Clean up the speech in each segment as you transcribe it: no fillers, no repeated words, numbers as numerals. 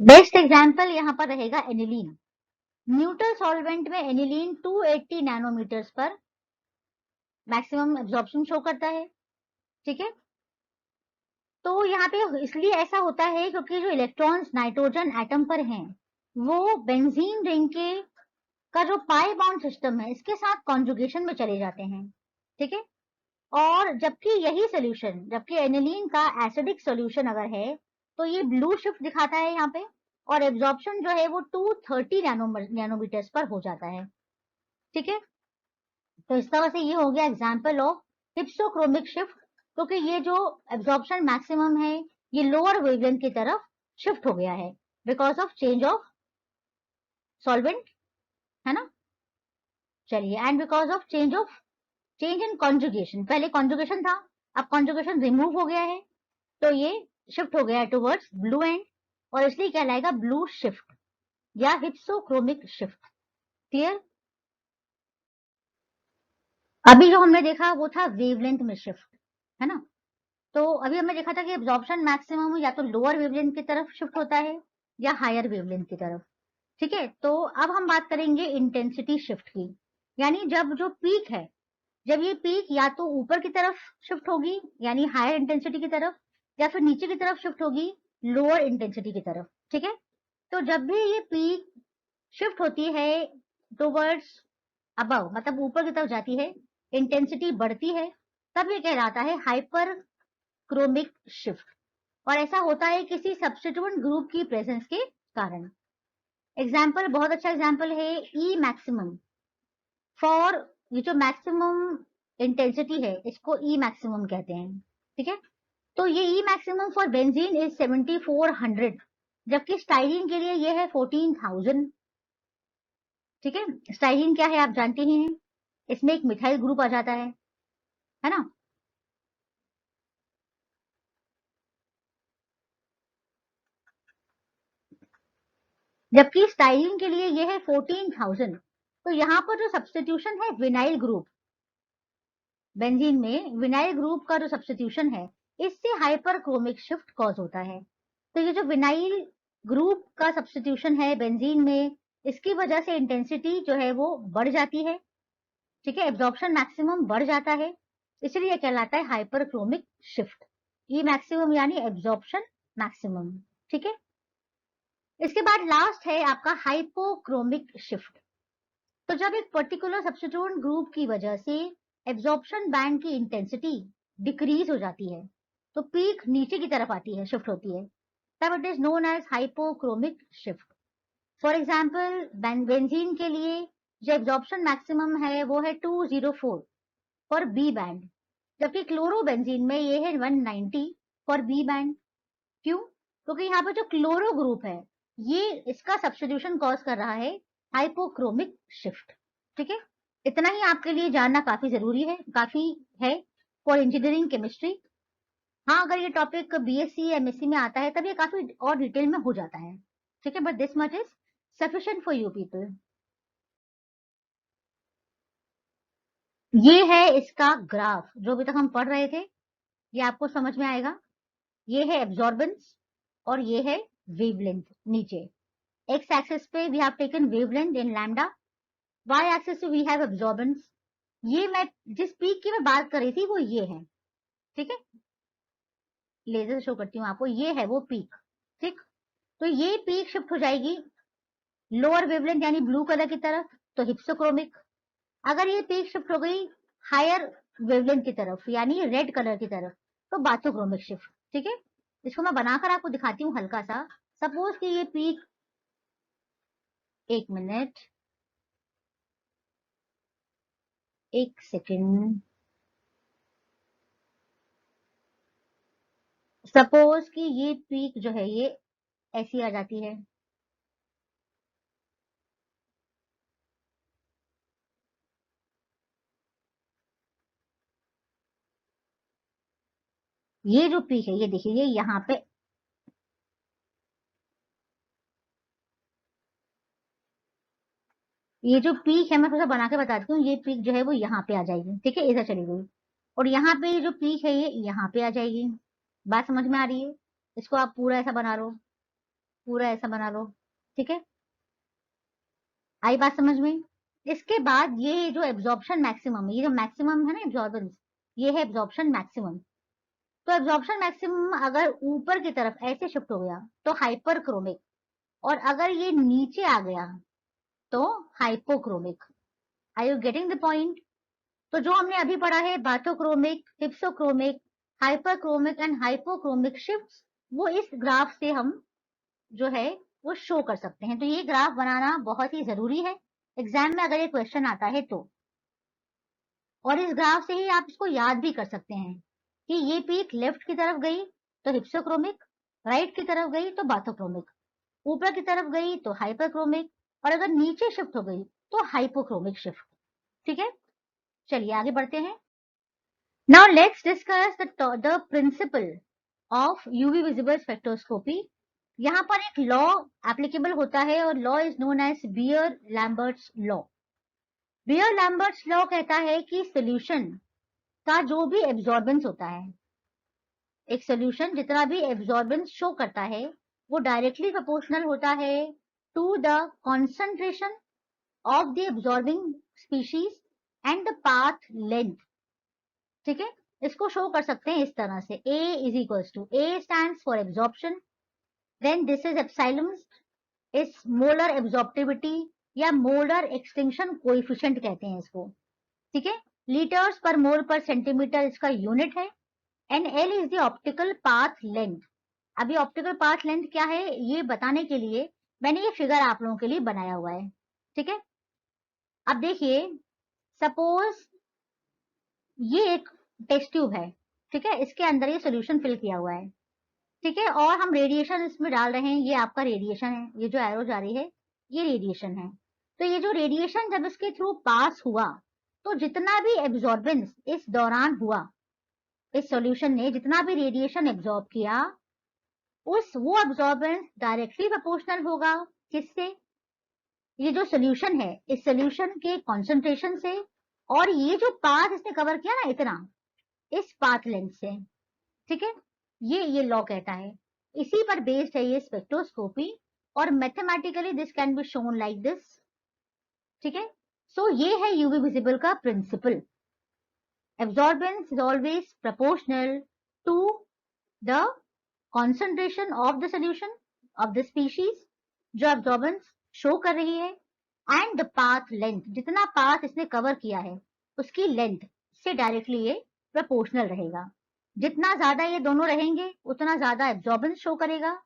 Best example यहाँ पर रहेगा एनिलीन। न्यूट्रल सॉल्वेंट में एनिलीन 280 नैनोमीटर्स पर मैक्सिमम एब्जॉर्प्शन शो करता है। ठीक है, तो यहाँ पे इसलिए ऐसा होता है क्योंकि जो इलेक्ट्रॉन्स नाइट्रोजन एटम पर हैं वो बेंजीन रिंग के का जो पाई बॉन्ड सिस्टम है इसके साथ कॉन्जुगेशन में चले जाते हैं। ठीक है, और जबकि यही सोल्यूशन, जबकि एनिलीन का एसिडिक सोल्यूशन अगर है तो ये ब्लू शिफ्ट दिखाता है यहाँ पे, और एब्जॉर्प्शन जो है वो 230 नैनोमीटर्स पर हो जाता है। ठीक है, तो इस तरह से ये हो गया एग्जाम्पल ऑफ हिप्सोक्रोमिक शिफ्ट, क्योंकि ये जो एब्जॉर्प्शन मैक्सिमम है ये लोअर वेवलेंथ की तरफ शिफ्ट हो गया है because of change of solvent, है ना। चलिए, and because of change in conjugation, पहले कॉन्जुगेशन था, अब कॉन्जुगेशन रिमूव हो गया है तो ये शिफ्ट हो गया है टुवर्ड्स ब्लू एंड, और इसलिए कहलाएगा ब्लू शिफ्ट या हिप्सोक्रोमिक शिफ्ट। क्लियर। अभी जो हमने देखा वो था वेवलेंथ में शिफ्ट, है ना। तो अभी हमने देखा था कि एब्जॉर्प्शन मैक्सिमम या तो लोअर वेवलेंथ की तरफ शिफ्ट होता है या हायर वेवलेंथ की तरफ। ठीक है, तो अब हम बात करेंगे इंटेंसिटी शिफ्ट की, यानी जब जो पीक है, जब ये पीक या तो ऊपर की तरफ शिफ्ट होगी यानी हायर इंटेंसिटी की तरफ, या फिर नीचे की तरफ शिफ्ट होगी लोअर इंटेंसिटी की तरफ। ठीक है, तो जब भी ये पीक शिफ्ट होती है टुवर्ड्स अबव, मतलब ऊपर की तरफ जाती है, इंटेंसिटी बढ़ती है, तब ये कहलाता है हाइपर क्रोमिक शिफ्ट, और ऐसा होता है किसी सब्स्टिट्यूएंट ग्रुप की प्रेजेंस के कारण। एग्जाम्पल, बहुत अच्छा एग्जाम्पल है ई मैक्सिमम फॉर, ये जो मैक्सिमम इंटेंसिटी है इसको ई मैक्सिमम कहते हैं। ठीक है, तो ये ई मैक्सिमम फॉर बेंजीन इज 7400, जबकि स्टाइरीन के लिए ये है 14000। ठीक है, स्टाइरीन क्या है आप जानते ही हैं, इसमें एक मिथाइल ग्रुप आ जाता है ना। जबकि स्टाइरीन के लिए ये है 14000। तो यहाँ पर जो सब्स्टिट्यूशन है विनाइल ग्रुप, बेंजीन में विनाइल ग्रुप का जो सब्स्टिट्यूशन है इससे हाइपरक्रोमिक शिफ्ट कॉज होता है। तो ये जो विनाइल ग्रुप का सब्स्टिट्यूशन है बेंजीन में, इसकी वजह से इंटेंसिटी जो है वो बढ़ जाती है। ठीक है, एब्जॉर्प्शन मैक्सिमम बढ़ जाता है, इसलिए कहलाता है हाइपरक्रोमिक शिफ्ट। ई मैक्सिमम यानी एब्जॉर्प्शन मैक्सिमम। ठीक है, इसके बाद लास्ट है आपका हाइपोक्रोमिक शिफ्ट। तो जब एक पर्टिकुलर सब्स्टिट्यूएंट ग्रुप की वजह से एब्जॉर्प्शन बैंड की इंटेंसिटी डिक्रीज हो जाती है, तो पीक नीचे की तरफ आती है, शिफ्ट होती है, तब it is known as hypochromic shift. For example, benzene के लिए जो एब्जॉर्प्शन मैक्सिमम है वो है 204 फॉर बी बैंड, जबकि क्लोरोबेंजीन में ये है 190 फॉर बी बैंड। क्यों? क्योंकि यहाँ पे जो क्लोरो ग्रुप है ये इसका सब्स्टिट्यूशन कॉज कर रहा है हाइपोक्रोमिक शिफ्ट। ठीक है, इतना ही आपके लिए जानना काफी जरूरी है, काफी है फॉर इंजीनियरिंग केमिस्ट्री। हाँ, अगर ये टॉपिक बीएससी या एमएससी में आता है तब ये काफी और डिटेल में हो जाता है। ठीक है, but this much is sufficient for you people. ये है इसका ग्राफ जो अभी तक हम पढ़ रहे थे, ये आपको समझ में आएगा। ये है एब्जॉर्बेंस और ये है वेवलेंथ नीचे। एक्स एक्सिस पे we have taken wavelength in lambda, Y axis पे वी हैव एब्जॉर्बेंस। ये मैं जिस पीक की मैं बात कर रही थी वो ये है। ठीक है, लेजर शो करती हूँ आपको, ये है वो पीक। ठीक, तो ये पीक शिफ्ट हो जाएगी लोअर वेवलेंथ यानी ब्लू कलर की तरफ, तो हिप्सोक्रोमिक। अगर ये पीक शिफ्ट हो गई हायर वेवलेंथ की तरफ यानी रेड कलर की तरफ, तो बाथोक्रोमिक शिफ्ट। ठीक है, इसको मैं बनाकर आपको दिखाती हूँ हल्का सा। सपोज कि ये पीक, एक मिनट, एक सेकेंड, सपोज कि ये पीक जो है ये ऐसी आ जाती है। ये जो पीक है ये देखिए, ये यहाँ पे, ये जो पीक है मैं थोड़ा बना के बताती हूँ, ये पीक जो है वो यहाँ पे आ जाएगी। ठीक है, इधर चली गई, और यहाँ पे ये जो पीक है ये यहाँ पे आ जाएगी। बात समझ में आ रही है? इसको आप पूरा ऐसा बना लो। पूरा ऐसा बना लो, ठीक है, आई बात समझ में। इसके बाद ये जो एब्जॉर्प्शन मैक्सिमम, ये जो मैक्सिमम है ना एब्जॉर्बेंस, ये है एब्जॉर्प्शन मैक्सिमम। तो एब्जॉर्प्शन मैक्सिमम अगर ऊपर की तरफ ऐसे शिफ्ट हो गया तो हाइपरक्रोमिक, और अगर ये नीचे आ गया तो hypochromic. Are you getting the point? तो जो हमने अभी पढ़ा है bathochromic, hypsochromic, hyperchromic and hypochromic shifts, वो इस ग्राफ से हम जो है वो शो कर सकते हैं। तो ये ग्राफ बनाना बहुत ही जरूरी है एग्जाम में अगर ये क्वेश्चन आता है तो। और इस ग्राफ से ही आप इसको याद भी कर सकते हैं कि ये पीक लेफ्ट की तरफ गई तो हिप्सोक्रोमिक, राइट की तरफ गई तो बाथोक्रोमिक, ऊपर की तरफ गई तो हाइपरक्रोमिक, और अगर नीचे शिफ्ट हो गई तो हाइपोक्रोमिक शिफ्ट। ठीक है, चलिए आगे बढ़ते हैं। Now let's discuss the principle of UV visible spectroscopy. यहाँ पर एक लॉ एप्लीकेबल होता है और law is known as Beer Lambert's law. Beer Lambert's law कहता है कि सोल्यूशन का जो भी एब्जॉर्बेंस होता है, एक सोल्यूशन जितना भी एब्जॉर्बेंस शो करता है वो डायरेक्टली प्रोपोर्शनल होता है to the concentration of the absorbing species and the path length. ठीक है, इसको शो कर सकते हैं इस तरह से, A is equals to, A stands for absorption, then this is epsilon is molar absorptivity या मोलर एक्सटिंक्शन कोएफिशिएंट कहते हैं इसको। ठीक है, लीटर्स पर मोल पर सेंटीमीटर इसका यूनिट है, and L is the optical path length. अभी ऑप्टिकल पाथ लेंथ क्या है ये बताने के लिए मैंने ये फिगर आप लोगों के लिए बनाया हुआ है। ठीक है, अब देखिए सपोज ये एक टेस्ट ट्यूब है, ठीक है, इसके अंदर ये सोल्यूशन फिल किया हुआ है, ठीक है, और हम रेडिएशन इसमें डाल रहे हैं, ये आपका रेडिएशन है, ये जो एरो जा रही है ये रेडिएशन है। तो ये जो रेडिएशन जब इसके थ्रू पास हुआ तो जितना भी एब्जॉर्बेंस इस दौरान हुआ, इस सॉल्यूशन ने जितना भी रेडिएशन एब्जॉर्ब किया, वो एब्जॉर्बेंस डायरेक्टली प्रोपोर्शनल होगा किससे, ये जो सोल्यूशन है इस सोल्यूशन के कॉन्सेंट्रेशन से, और ये जो पाथ इसने कवर किया ना इतना, इस पाथ लेंथ से। ठीक है, ये लॉ कहता है, इसी पर बेस्ड है ये स्पेक्ट्रोस्कोपी, और mathematically this can be shown like this. ठीक है, सो ये है यूवी विजिबल का principle, absorbance is always proportional to the concentration of the solution of the species जो एब्जॉर्बेंस शो कर रही है, एंड द पाथ लेंथ, जितना पाथ इसने कवर किया है उसकी लेंथ से डायरेक्टली ये प्रोपोर्शनल रहेगा। जितना ज्यादा ये दोनों रहेंगे उतना ज्यादा एब्जॉर्बेंस शो करेगा,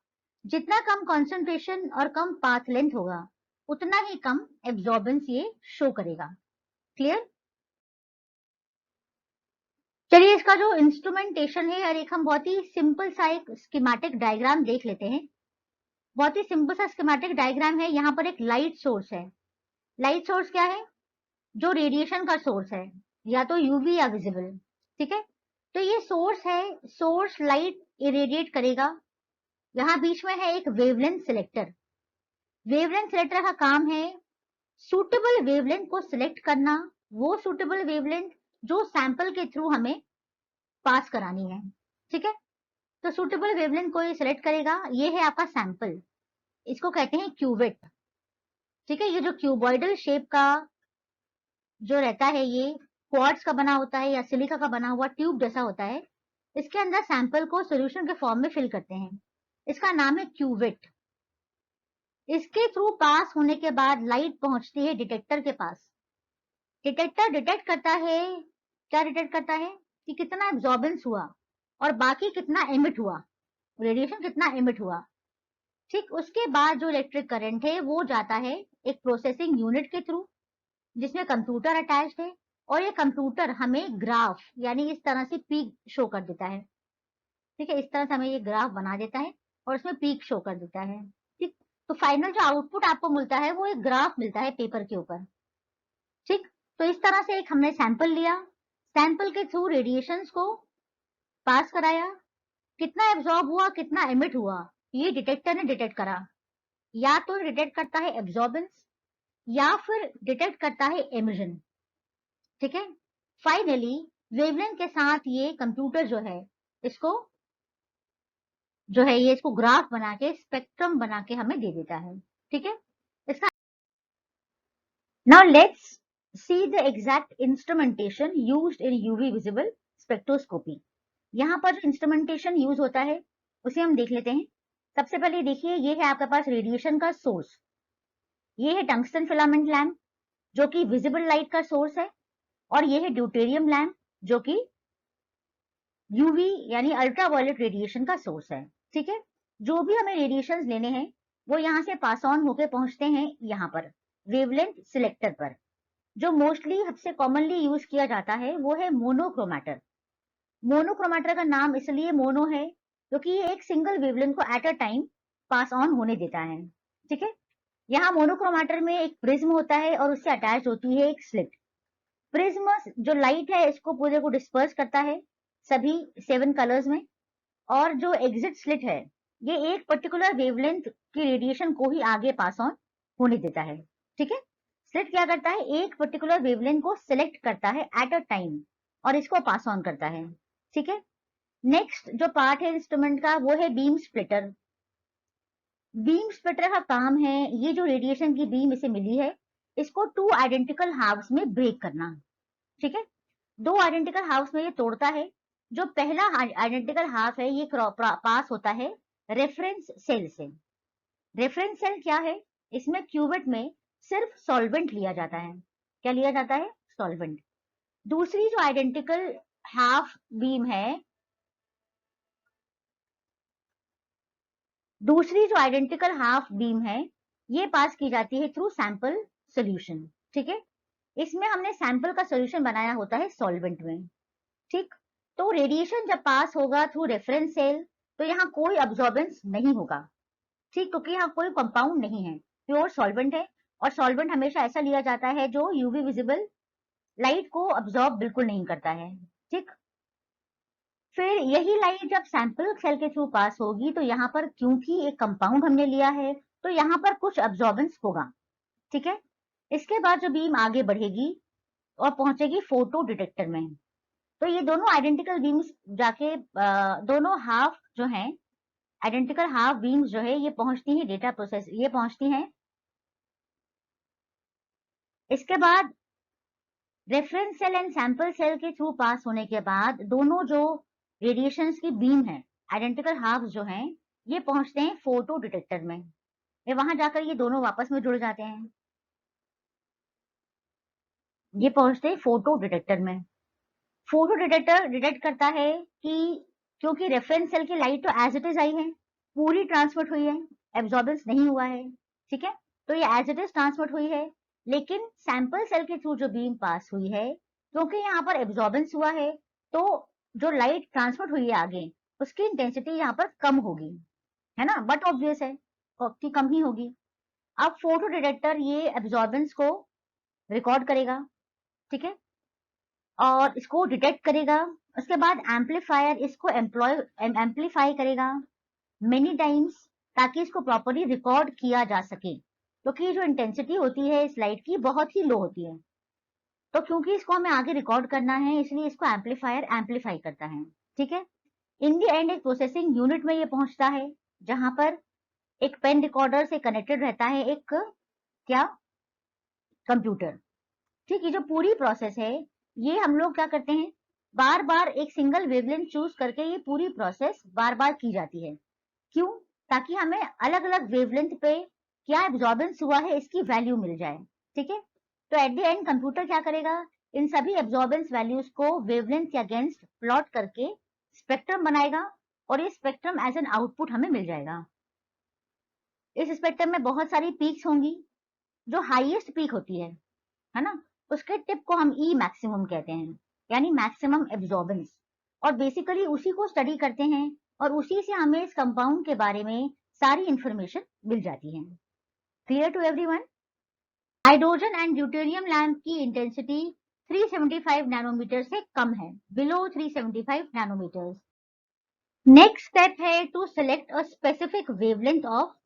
जितना कम कॉन्सेंट्रेशन और कम पाथ लेंथ होगा उतना ही कम एब्जॉर्बेंस ये शो करेगा। क्लियर? चलिए इसका जो इंस्ट्रूमेंटेशन है और एक हम बहुत ही सिंपल सा एक स्कीमेटिक डायग्राम देख लेते हैं। बहुत ही सिंपल सा स्कीमेटिक डायग्राम है, यहाँ पर एक लाइट सोर्स है। लाइट सोर्स क्या है? जो रेडिएशन का सोर्स है, या तो यूवी या विजिबल। ठीक है, तो ये सोर्स है, सोर्स लाइट इरेडिएट करेगा। यहाँ बीच में है एक वेवलेंथ सिलेक्टर। वेवलेंथ सिलेक्टर का काम है सूटेबल वेवलेंथ को सिलेक्ट करना, वो सूटेबल वेवलेंथ जो सैंपल के थ्रू हमें पास करानी है। ठीक है, तो सूटेबल वेवलेंथ को ये सिलेक्ट करेगा, ये है आपका सैंपल, इसको कहते हैं क्यूवेट। ठीक है, ये जो क्यूबॉइडल शेप का जो रहता है ये क्वार्ट्ज का बना होता है या सिलिका का बना हुआ ट्यूब जैसा होता है, इसके अंदर सैंपल को सॉल्यूशन के फॉर्म में फिल करते हैं, इसका नाम है क्यूवेट। इसके थ्रू पास होने के बाद लाइट पहुंचती है डिटेक्टर के पास। डिटेक्टर डिटेक्ट करता है, क्या डिटेक्ट करता है कि कितना एब्जॉर्बेंस हुआ और बाकी कितना एमिट हुआ, रेडिएशन कितना एमिट हुआ। ठीक, उसके बाद जो इलेक्ट्रिक करंट है वो जाता है एक प्रोसेसिंग यूनिट के थ्रू जिसमें कंप्यूटर अटैच्ड है, और ये कंप्यूटर हमें ग्राफ यानी इस तरह से पीक शो कर देता है। ठीक है, इस तरह से हमें ये ग्राफ बना देता है और इसमें पीक शो कर देता है। ठीक, तो फाइनल जो आउटपुट आपको मिलता है वो एक ग्राफ मिलता है पेपर के ऊपर। ठीक, तो इस तरह से एक हमने सैंपल लिया, सैंपल के थ्रू रेडिएशंस को पास कराया, कितना एब्जॉर्ब हुआ कितना एमिट हुआ ये डिटेक्टर ने डिटेक्ट करा, या तो डिटेक्ट करता है एब्जॉर्बेंस या फिर डिटेक्ट करता है एमिशन। ठीक है, फाइनली वेवलेंथ के साथ ये कंप्यूटर जो है इसको जो है ये इसको ग्राफ बना के स्पेक्ट्रम बना के हमें दे देता है। ठीक है, इसका now let's see the exact instrumentation used in UV visible spectroscopy. यहाँ पर जो इंस्ट्रूमेंटेशन यूज होता है उसे हम देख लेते हैं। सबसे पहले देखिए, ये है आपके पास रेडिएशन का सोर्स, ये है टंगस्टन फिलामेंट लैम्प जो कि विजिबल लाइट का सोर्स है, और ये है ड्यूटेरियम लैम्प जो कि यूवी यानी अल्ट्रावायलेट रेडिएशन का सोर्स है। ठीक है, जो भी हमें रेडिएशन लेने हैं वो यहाँ से पास ऑन होके पहुंचते हैं यहाँ पर वेवलेंथ सिलेक्टर पर। जो मोस्टली सबसे कॉमनली यूज किया जाता है वो है मोनोक्रोमैटर। मोनोक्रोमैटर का नाम इसलिए मोनो है क्योंकि ये एक सिंगल वेवलेंथ को at a time pass on होने देता है। ठीक है, यहाँ मोनोक्रोमैटर में एक प्रिज्म होता है और उससे अटैच होती है एक स्लिट। प्रिज्म जो लाइट है इसको पूरे को डिस्पर्स करता है सभी 7 कलर्स में, और जो एग्जिट स्लिट है ये एक पर्टिकुलर वेवलेंथ की रेडिएशन को ही आगे पास ऑन होने देता है। ठीक है, स्लिट क्या करता है, एक पर्टिकुलर वेवलेंथ को सिलेक्ट करता है एट अ टाइम और इसको पास ऑन करता है। ठीक है, नेक्स्ट जो पार्ट है इंस्ट्रूमेंट का वो है बीम स्प्लिटर। बीम स्प्लिटर का काम है ये जो रेडिएशन की बीम इसे मिली है इसको 2 आइडेंटिकल हाफ्स में ब्रेक करना। ठीक है, 2 आइडेंटिकल हाफ्स में ये तोड़ता है। जो पहला आइडेंटिकल हाफ है ये पास होता है रेफरेंस सेल से। रेफरेंस सेल क्या है, इसमें क्यूवेट में सिर्फ सॉल्वेंट लिया जाता है। क्या लिया जाता है, सॉल्वेंट। दूसरी जो आइडेंटिकल हाफ बीम है, दूसरी जो आइडेंटिकल हाफ बीम है ये पास की जाती है थ्रू सैंपल सोल्यूशन। ठीक है, इसमें हमने सैंपल का सोल्यूशन बनाया होता है सॉल्वेंट में। ठीक, तो रेडिएशन जब पास होगा थ्रू रेफरेंस सेल तो यहाँ कोई अब्जॉर्बेंस नहीं होगा। ठीक, क्योंकि यहाँ कोई कंपाउंड नहीं है, प्योर सॉल्वेंट है, और सॉल्वेंट हमेशा ऐसा लिया जाता है जो यूवी विजिबल लाइट को अब्जॉर्ब बिल्कुल नहीं करता है। ठीक, फिर यही लाइट जब सैंपल सेल के थ्रू पास होगी तो यहाँ पर क्योंकि एक कंपाउंड हमने लिया है तो यहाँ पर कुछ अब्जॉर्बेंस होगा। ठीक है, इसके बाद जो बीम आगे बढ़ेगी और पहुंचेगी फोटो डिटेक्टर में, तो ये दोनों आइडेंटिकल बीम्स जाके दोनों हाफ जो हैं आइडेंटिकल हाफ बीम्स जो है ये पहुंचती है डेटा प्रोसेस, ये पहुंचती हैं। इसके बाद reference cell and sample cell के थ्रू पास होने के बाद दोनों जो रेडिएशंस की बीम है आइडेंटिकल हाफ जो हैं ये पहुंचते हैं फोटो डिटेक्टर में। ये वहां जाकर ये दोनों वापस में जुड़ जाते हैं, ये पहुंचते हैं फोटो डिटेक्टर में। फोटो डिटेक्टर डिटेक्ट करता है कि क्योंकि रेफरेंस सेल की लाइट तो एज इट इज आई है, पूरी ट्रांसमिट हुई है, एब्जॉर्बेंस नहीं हुआ है। ठीक है, तो ये एज इट इज ट्रांसमिट हुई है, लेकिन सैंपल सेल के थ्रू जो बीम पास हुई है क्योंकि यहाँ पर एब्जॉर्बेंस हुआ है तो जो लाइट ट्रांसमिट हुई है आगे उसकी इंटेंसिटी यहाँ पर कम होगी, है ना, बट ऑब्वियस है कि कम ही होगी। अब फोटो डिटेक्टर ये एब्जॉर्बेंस को रिकॉर्ड करेगा। ठीक है, और इसको डिटेक्ट करेगा, उसके बाद एम्पलीफायर इसको एम्पलीफाई करेगा मेनी टाइम्स ताकि इसको प्रॉपर्ली रिकॉर्ड किया जा सके, क्योंकि जो इंटेंसिटी होती है इस लाइट की बहुत ही लो होती है, तो क्योंकि इसको हमें आगे रिकॉर्ड करना है इसलिए इसको एम्पलीफायर एम्पलीफाई करता है। ठीक है, इन दी एंड एक प्रोसेसिंग यूनिट में ये पहुंचता है जहां पर एक पेन रिकॉर्डर से कनेक्टेड रहता है एक क्या, कंप्यूटर। ठीक, ये जो पूरी प्रोसेस है ये हम लोग क्या करते हैं, बार बार एक सिंगल वेवलेंथ चूज करके ये पूरी प्रोसेस बार बार की जाती है। क्यों, ताकि हमें अलग अलग वेवलेंथ पे क्या एब्जॉर्बेंस हुआ है इसकी वैल्यू मिल जाए। ठीक है, तो एट द एंड कंप्यूटर क्या करेगा, इन सभी एब्जॉर्बेंस वैल्यूज को वेवलेंथ के अगेंस्ट प्लॉट करके स्पेक्ट्रम बनाएगा और ये स्पेक्ट्रम एज एन आउटपुट हमें मिल जाएगा। इस स्पेक्ट्रम में बहुत सारी पीक्स होंगी, जो हाईएस्ट पीक होती है ना, उसके टिप को हम ई मैक्सिमम कहते हैं, यानी मैक्सिमम एब्जॉर्बेंस, और बेसिकली उसी को स्टडी करते हैं और उसी से हमें इस कंपाउंड के बारे में सारी इंफॉर्मेशन मिल जाती है। Clear to everyone? Hydrogen and deuterium lamp की इंटेंसिटी 375 नैनोमीटर से कम है, बिलो 375 नैनोमीटर। नेक्स्ट स्टेप है to select a specific wavelength of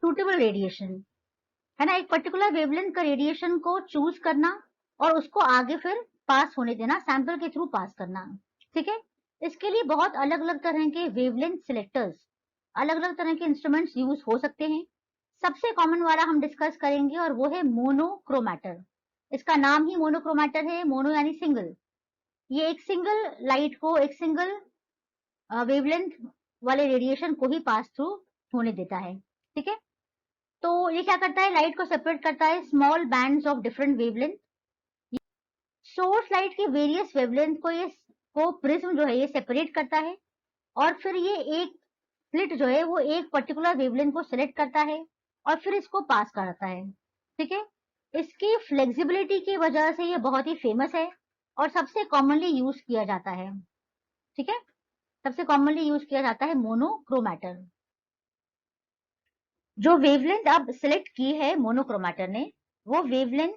suitable radiation, है ना, एक पर्टिकुलर वेवलेंथ का रेडिएशन को चूज करना और उसको आगे फिर पास होने देना, सैंपल के थ्रू पास करना। ठीक है, इसके लिए बहुत अलग अलग तरह के वेवलेंथ सिलेक्टर्स अलग अलग तरह के इंस्ट्रूमेंट्स यूज हो सकते हैं। सबसे कॉमन वाला हम डिस्कस करेंगे और वो है मोनोक्रोमैटर। इसका नाम ही मोनोक्रोमैटर है, मोनो यानी सिंगल। ये एक सिंगल लाइट को, एक सिंगल वेवलेंथ वाले रेडिएशन को ही पास थ्रू होने देता है। ठीक है, तो ये क्या करता है, लाइट को सेपरेट करता है small bands of different wavelength. Source light की वेरियस वेवलेंथ को प्रिज्म जो है ये सेपरेट करता है, और फिर ये एक स्लिट जो है वो एक पर्टिकुलर वेवलेंथ को सिलेक्ट करता है और फिर इसको पास कराता है। ठीक है, इसकी फ्लेक्सिबिलिटी की वजह से ये बहुत ही फेमस है और सबसे कॉमनली यूज किया जाता है। ठीक है, सबसे कॉमनली यूज किया जाता है मोनोक्रोमैटर। जो वेवलेंथ अब सिलेक्ट की है मोनोक्रोमैटर ने, वो वेवलेंथ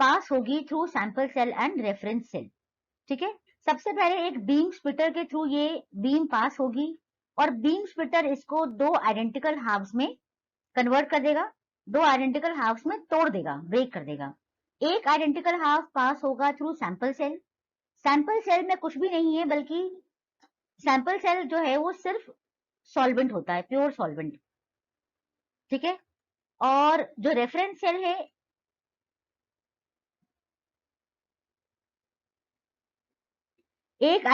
पास होगी through sample cell and reference cell. ठीक है, सबसे पहले एक बीम स्प्लिटर के थ्रू ये बीम पास होगी और बीम स्प्लिटर इसको दो आइडेंटिकल हाफ्स में कन्वर्ट कर देगा, दो आइडेंटिकल हाफ्स में तोड़ देगा, ब्रेक कर देगा। एक आइडेंटिकल हाफ पास होगा through sample cell. Sample cell में कुछ भी नहीं है, बल्कि सैंपल सेल जो है वो सिर्फ सॉल्वेंट होता है, प्योर सॉल्वेंट। ठीक है, और जो रेफरेंस सेल है, एक